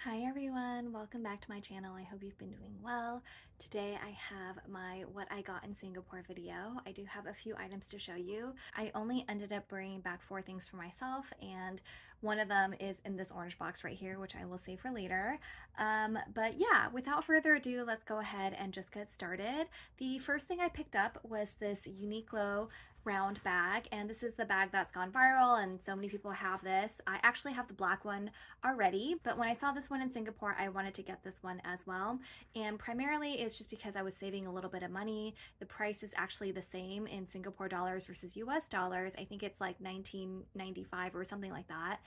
Hi everyone, welcome back to my channel. I hope you've been doing well. Today I have my what I got in Singapore video. I do have a few items to show you. I only ended up bringing back 4 things for myself, and one of them is in this orange box right here, which I will save for later. But yeah, without further ado, let's go ahead and just get started. The first thing I picked up was this Uniqlo round bag, and this is the bag that's gone viral and so many people have this. I actually have the black one already, but when I saw this one in Singapore, I wanted to get this one as well, and primarily it's just because I was saving a little bit of money. The price is actually the same in Singapore dollars versus US dollars. I think it's like 19.95 or something like that,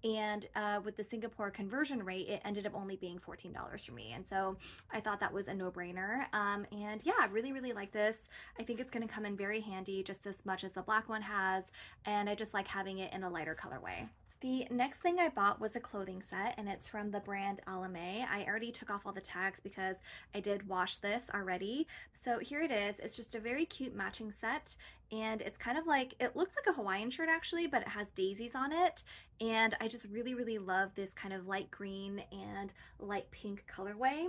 and with the Singapore conversion rate, it ended up only being $14 for me, and so I thought that was a no-brainer. And yeah, I really like this. I think it's going to come in very handy, just as much as the black one has, and I just like having it in a lighter colorway. The next thing I bought was a clothing set, and it's from the brand Alame. I already took off all the tags because I did wash this already. So here it is. It's just a very cute matching set, and it's kind of like, it looks like a Hawaiian shirt actually, but it has daisies on it. And I just really love this kind of light green and light pink colorway.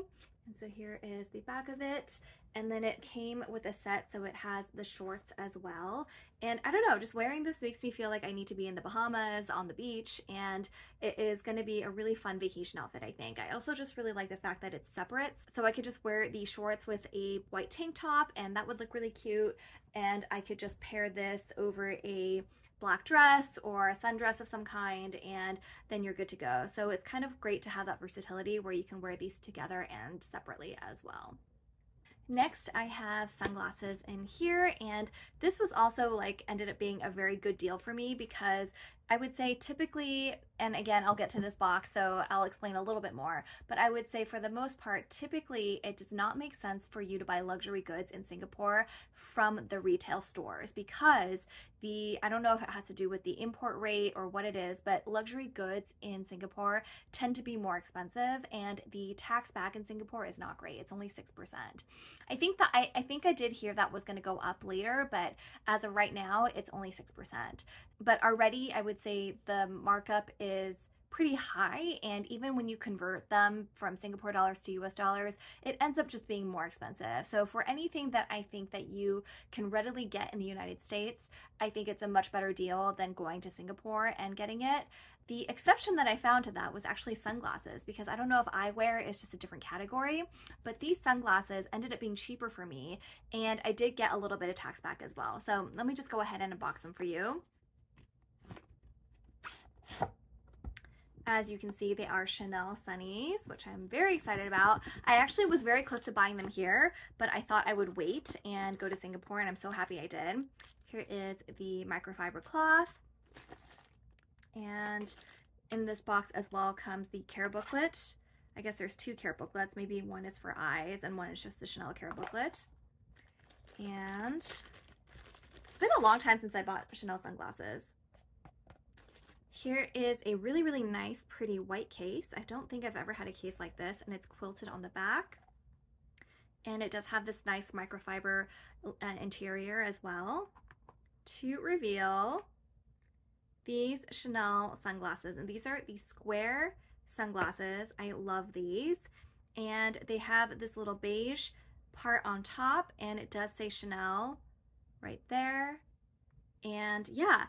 And so here is the back of it. And then it came with a set, so it has the shorts as well. And I don't know, just wearing this makes me feel like I need to be in the Bahamas on the beach, and it is going to be a really fun vacation outfit, I think. I also just really like the fact that it's separate, so I could just wear the shorts with a white tank top, and that would look really cute. And I could just pair this over a black dress or a sundress of some kind, and then you're good to go. So it's kind of great to have that versatility where you can wear these together and separately as well. Next, I have sunglasses in here, and this was also like ended up being a very good deal for me because I would say typically, and again, I'll get to this box, so I'll explain a little bit more, but I would say for the most part, typically it does not make sense for you to buy luxury goods in Singapore from the retail stores because I don't know if it has to do with the import rate or what it is, but luxury goods in Singapore tend to be more expensive, and the tax back in Singapore is not great. It's only 6%. I think I did hear that was going to go up later, but as of right now, it's only 6%. But already I would say the markup is pretty high, and even when you convert them from Singapore dollars to US dollars, it ends up just being more expensive. So for anything that I think that you can readily get in the United States, I think it's a much better deal than going to Singapore and getting it. The exception that I found to that was actually sunglasses, because I don't know if eyewear is just a different category, but these sunglasses ended up being cheaper for me, and I did get a little bit of tax back as well. So let me just go ahead and unbox them for you. As you can see, they are Chanel Sunnies, which I'm very excited about. I actually was very close to buying them here, but I thought I would wait and go to Singapore, and I'm so happy I did. Here is the microfiber cloth. And in this box as well comes the care booklet. I guess there's 2 care booklets. Maybe one is for eyes and one is just the Chanel care booklet. And it's been a long time since I bought Chanel sunglasses. Here is a really nice, pretty white case. I don't think I've ever had a case like this, and it's quilted on the back. And it does have this nice microfiber interior as well. To reveal these Chanel sunglasses, and these are the square sunglasses. I love these, and they have this little beige part on top, and it does say Chanel right there. And yeah,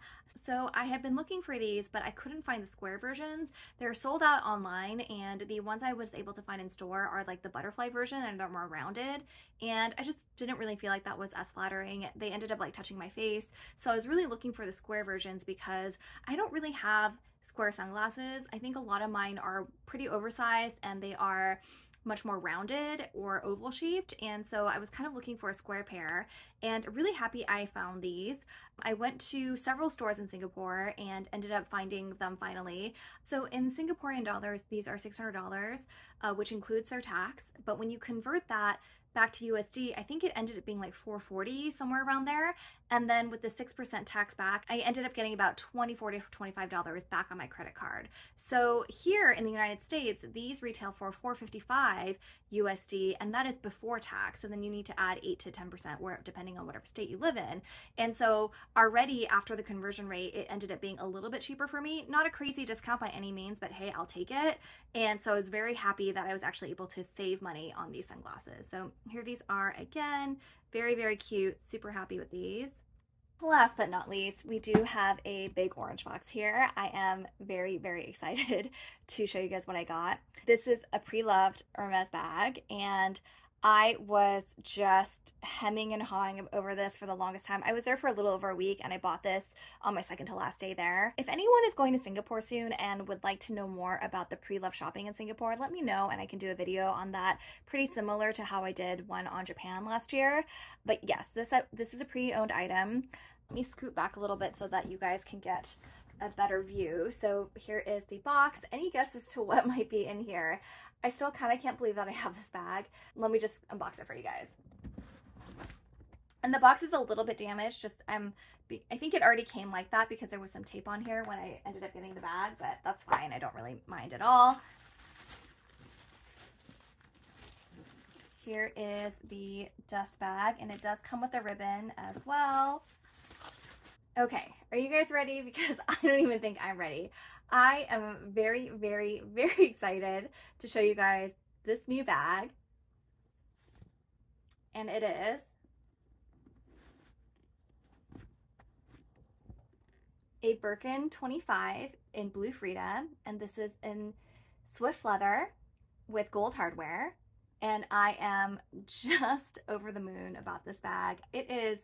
so I have been looking for these, but I couldn't find the square versions. They're sold out online, and the ones I was able to find in store are like the butterfly version, and they're more rounded, and I just didn't really feel like that was as flattering. They ended up like touching my face, so I was really looking for the square versions because I don't really have square sunglasses. I think a lot of mine are pretty oversized, and they are much more rounded or oval shaped, and so I was kind of looking for a square pair, and really happy I found these. I went to several stores in Singapore and ended up finding them finally. So in Singaporean dollars, these are $600, which includes their tax, but when you convert that back to USD, I think it ended up being like $440, somewhere around there. And then with the 6% tax back, I ended up getting about $24 to $25 back on my credit card. So here in the United States, these retail for $4.55 USD, and that is before tax. So then you need to add 8 to 10% where, depending on whatever state you live in. And so already after the conversion rate, it ended up being a little bit cheaper for me. Not a crazy discount by any means, but hey, I'll take it. And so I was very happy that I was actually able to save money on these sunglasses. So here these are again. Very, very cute. Super happy with these. Last but not least, we do have a big orange box here. I am very, very excited to show you guys what I got. This is a pre-loved HERMES bag, and I was just hemming and hawing over this for the longest time. I was there for a little over a week, and I bought this on my second to last day there. If anyone is going to Singapore soon and would like to know more about the pre-love shopping in Singapore, let me know and I can do a video on that, pretty similar to how I did one on Japan last year. But yes, this is a pre-owned item. Let me scoot back a little bit so that you guys can get a better view. So here is the box. Any guesses to what might be in here? I still kind of can't believe that I have this bag. Let me just unbox it for you guys. And the box is a little bit damaged. I think it already came like that because there was some tape on here when I ended up getting the bag, but that's fine. I don't really mind at all. Here is the dust bag, and it does come with a ribbon as well. Okay, are you guys ready? Because I don't even think I'm ready. I am very, very, very excited to show you guys this new bag. And it is a Birkin 25 in Blue Frida, and this is in Swift leather with gold hardware. And I am just over the moon about this bag. It is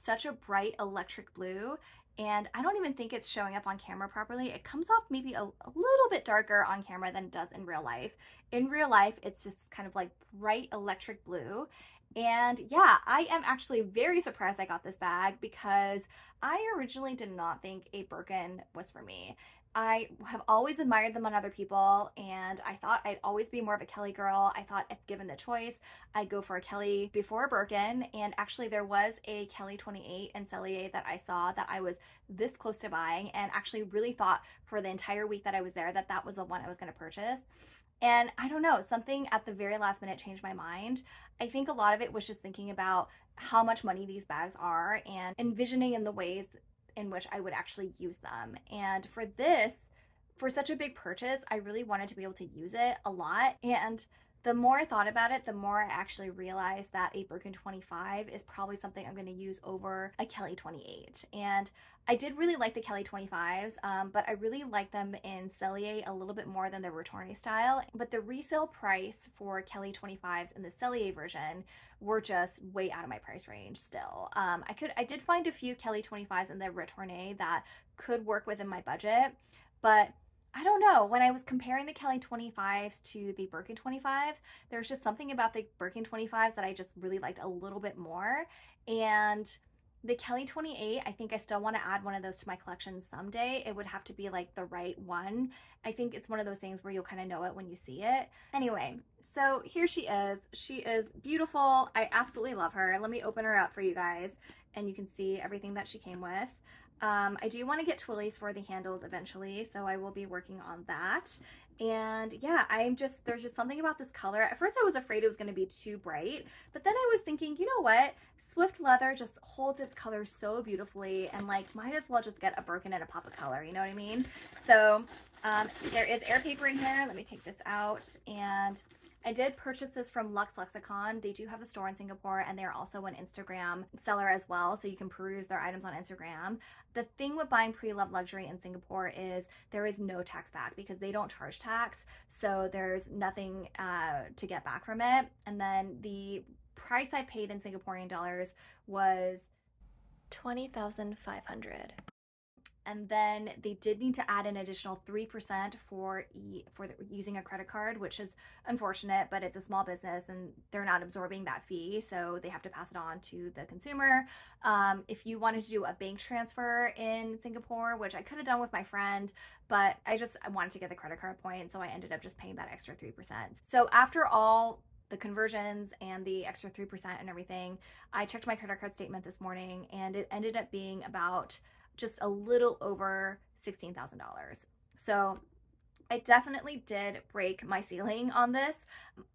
such a bright electric blue, and I don't even think it's showing up on camera properly. It comes off maybe a little bit darker on camera than it does in real life. In real life, it's just kind of like bright electric blue. And yeah, I am actually very surprised I got this bag because I originally did not think a Birkin was for me. I have always admired them on other people, and I thought I'd always be more of a Kelly girl. I thought if given the choice, I'd go for a Kelly before a Birkin, and actually there was a Kelly 28 in Cellier that I saw that I was this close to buying, and actually really thought for the entire week that I was there that that was the one I was going to purchase. And I don't know, something at the very last minute changed my mind. I think a lot of it was just thinking about how much money these bags are and envisioning in the ways in which I would actually use them. And for this, for such a big purchase, I really wanted to be able to use it a lot. And the more I thought about it, the more I actually realized that a Birkin 25 is probably something I'm going to use over a Kelly 28. And I did really like the Kelly 25s, but I really like them in Cellier a little bit more than the Retourné style. But the resale price for Kelly 25s in the Cellier version were just way out of my price range still. I did find a few Kelly 25s in the Retourné that could work within my budget, but I don't know, when I was comparing the Kelly 25s to the Birkin 25, there was just something about the Birkin 25s that I just really liked a little bit more. And the Kelly 28, I think I still want to add one of those to my collection someday. It would have to be like the right one. I think it's one of those things where you'll kind of know it when you see it. Anyway, so here she is. She is beautiful. I absolutely love her. Let me open her up for you guys and you can see everything that she came with. I do want to get twillies for the handles eventually, so I will be working on that. And yeah, there's just something about this color. At first I was afraid it was going to be too bright, but then I was thinking, you know what? Swift leather just holds its color so beautifully, and like, might as well just get a Birkin and a pop of color, you know what I mean? So there is air paper in here. Let me take this out. And I did purchase this from Luxe Lexicon. They do have a store in Singapore, and they're also an Instagram seller as well, so you can peruse their items on Instagram. The thing with buying pre-loved luxury in Singapore is there is no tax back because they don't charge tax, so there's nothing to get back from it. And then the price I paid in Singaporean dollars was 20,500. And then they did need to add an additional 3% for using a credit card, which is unfortunate, but it's a small business and they're not absorbing that fee, so they have to pass it on to the consumer. If you wanted to do a bank transfer in Singapore, which I could have done with my friend, but I wanted to get the credit card point, so I ended up just paying that extra 3%. So after all the conversions and the extra 3% and everything, I checked my credit card statement this morning and it ended up being about just a little over $16,000. So I definitely did break my ceiling on this.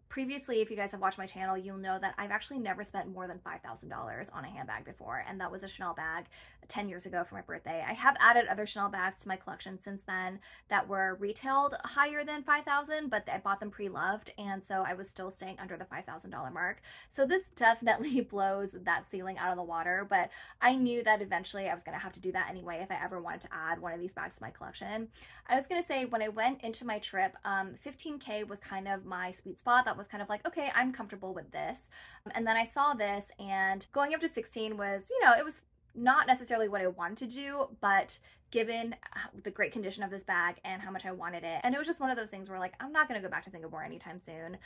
Previously, if you guys have watched my channel, you'll know that I've actually never spent more than $5,000 on a handbag before, and that was a Chanel bag 10 years ago for my birthday. I have added other Chanel bags to my collection since then that were retailed higher than $5,000, but I bought them pre-loved, and so I was still staying under the $5,000 mark. So this definitely blows that ceiling out of the water, but I knew that eventually I was going to have to do that anyway if I ever wanted to add one of these bags to my collection. I was going to say, when I went into my trip, 15K was kind of my sweet spot. That was kind of like, okay, I'm comfortable with this. And then I saw this, and going up to 16 was, you know, it was not necessarily what I wanted to do, but given the great condition of this bag and how much I wanted it, and it was just one of those things where like, I'm not going to go back to Singapore anytime soon.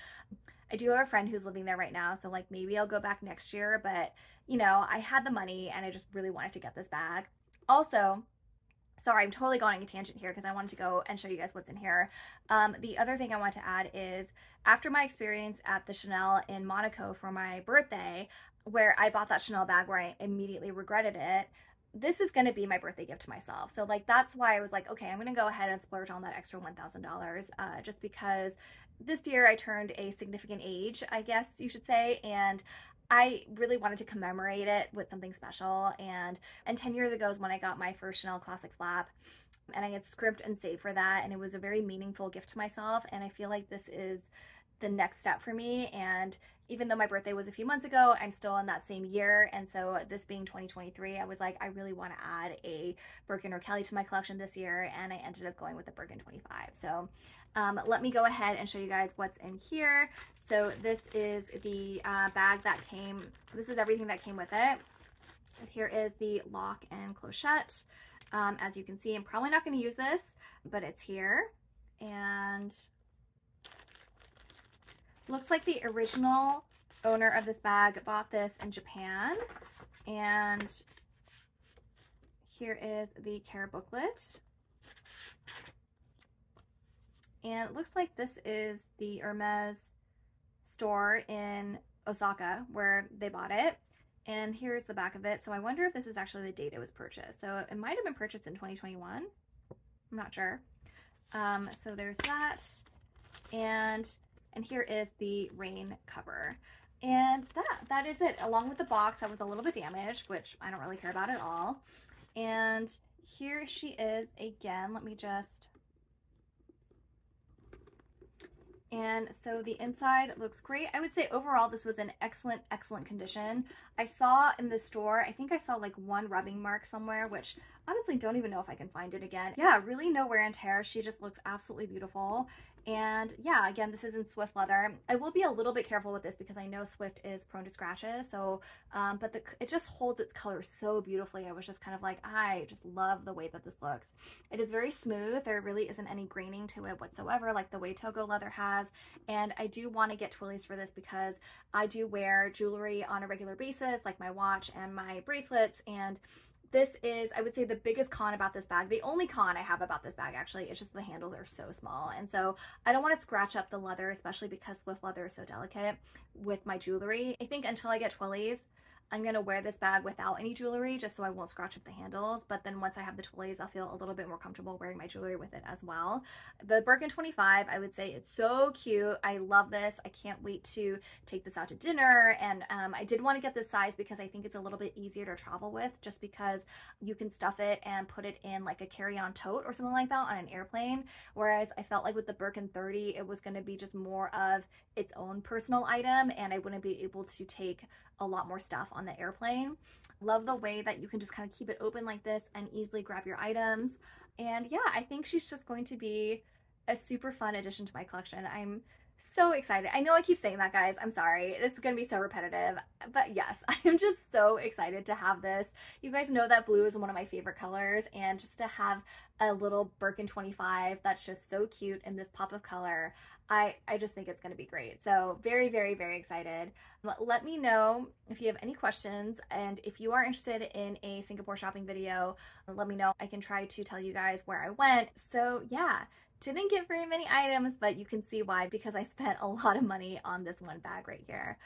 I do have a friend who's living there right now, so like maybe I'll go back next year, but you know, I had the money and I just really wanted to get this bag. Also, sorry, I'm totally going on a tangent here because I wanted to go and show you guys what's in here. The other thing I want to add is, after my experience at the Chanel in Monaco for my birthday, where I bought that Chanel bag where I immediately regretted it, this is going to be my birthday gift to myself. So like, that's why I was like, okay, I'm going to go ahead and splurge on that extra $1,000 just because this year I turned a significant age, I guess you should say, and I really wanted to commemorate it with something special. And 10 years ago is when I got my first Chanel Classic Flap, and I had scrimped and saved for that, and it was a very meaningful gift to myself, and I feel like this is the next step for me. And even though my birthday was a few months ago, I'm still in that same year, and so this being 2023, I was like, I really want to add a Birkin or Kelly to my collection this year, and I ended up going with the Birkin 25. So let me go ahead and show you guys what's in here. So this is the bag that came, this is everything that came with it. Here is the lock and clochette. As you can see, I'm probably not going to use this, but it's here. And looks like the original owner of this bag bought this in Japan. And here is the care booklet. And it looks like this is the HERMES store in Osaka where they bought it. And here's the back of it. So I wonder if this is actually the date it was purchased. So it might have been purchased in 2021. I'm not sure. So there's that. And here is the rain cover. And that is it. Along with the box that was a little bit damaged, which I don't really care about at all. And here she is again. Let me just... And so the inside looks great. I would say overall this was in excellent, excellent condition. I saw in the store, I think I saw like one rubbing mark somewhere, which honestly don't even know if I can find it again. Yeah, really no wear and tear. She just looks absolutely beautiful. And yeah, again, this is in Swift leather. I will be a little bit careful with this because I know Swift is prone to scratches. So, but it just holds its color so beautifully. I was just kind of like, I just love the way that this looks. It is very smooth. There really isn't any graining to it whatsoever, like the way Togo leather has. And I do want to get twillies for this because I do wear jewelry on a regular basis, like my watch and my bracelets. And this is, I would say, the biggest con about this bag. The only con I have about this bag actually is just the handles are so small. And so I don't want to scratch up the leather, especially because Swift leather is so delicate with my jewelry. I think until I get twillies, I'm going to wear this bag without any jewelry just so I won't scratch up the handles. But then once I have the twillies, I'll feel a little bit more comfortable wearing my jewelry with it as well. The Birkin 25, I would say it's so cute. I love this. I can't wait to take this out to dinner. And I did want to get this size because I think it's a little bit easier to travel with, just because you can stuff it and put it in like a carry-on tote or something like that on an airplane. Whereas I felt like with the Birkin 30, it was going to be just more of its own personal item and I wouldn't be able to take a lot more stuff on the airplane. Love the way that you can just kind of keep it open like this and easily grab your items. And yeah, I think she's just going to be a super fun addition to my collection. I'm so excited. I know I keep saying that, guys. I'm sorry. This is going to be so repetitive, but yes, I am just so excited to have this. You guys know that blue is one of my favorite colors, and just to have a little Birkin 25 that's just so cute in this pop of color, I just think it's going to be great. So very, very, very excited. Let me know if you have any questions, and if you are interested in a Singapore shopping video, let me know. I can try to tell you guys where I went. So yeah, Didn't get very many items, but you can see why, because I spent a lot of money on this one bag right here.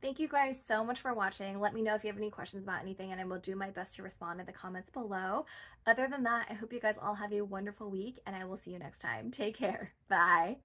Thank you guys so much for watching. Let me know if you have any questions about anything, and I will do my best to respond in the comments below. Other than that, I hope you guys all have a wonderful week, and I will see you next time. Take care. Bye.